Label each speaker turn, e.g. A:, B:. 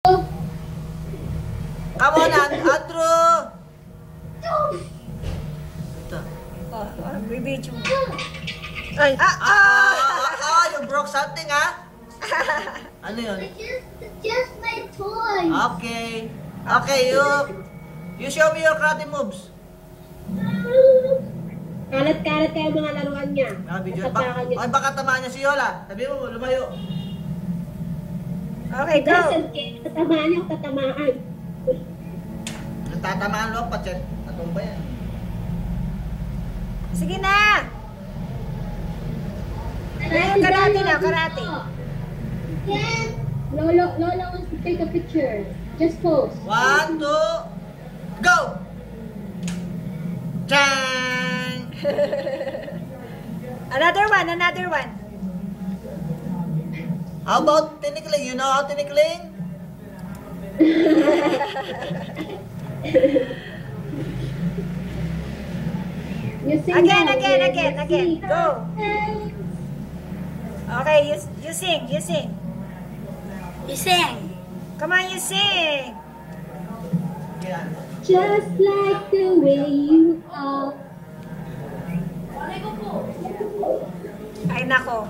A: Come on, Andrew! Ito.
B: Bibidyo mo. Ay!
A: You broke something, ha? Ano yun?
C: Just my toy.
A: Okay. Okay, you show me your karate moves.
C: Kalat-kalat kayo mga laruan niya.
A: Video. Baka tamaan niya si Yola. Sabi mo, lumayo.
B: Okay, go!
C: Tatamaan niya, tatamaan.
A: Tatamaan lo, pachet. Atong ba yan?
B: Sige na! Karate na, karate.
C: Again, Lola wants to take a picture. Just pose.
A: 1, 2, go! Chang!
B: Another one, another one.
A: How about tinikling? You know how tinikling?
C: You sing
B: Again,
C: now,
B: again,
C: baby.
B: again, again. Go. Okay, you sing, you sing.
C: You sing.
B: Come on, you sing.
A: Yan.
C: Just like the way you are.
B: Ay, nako.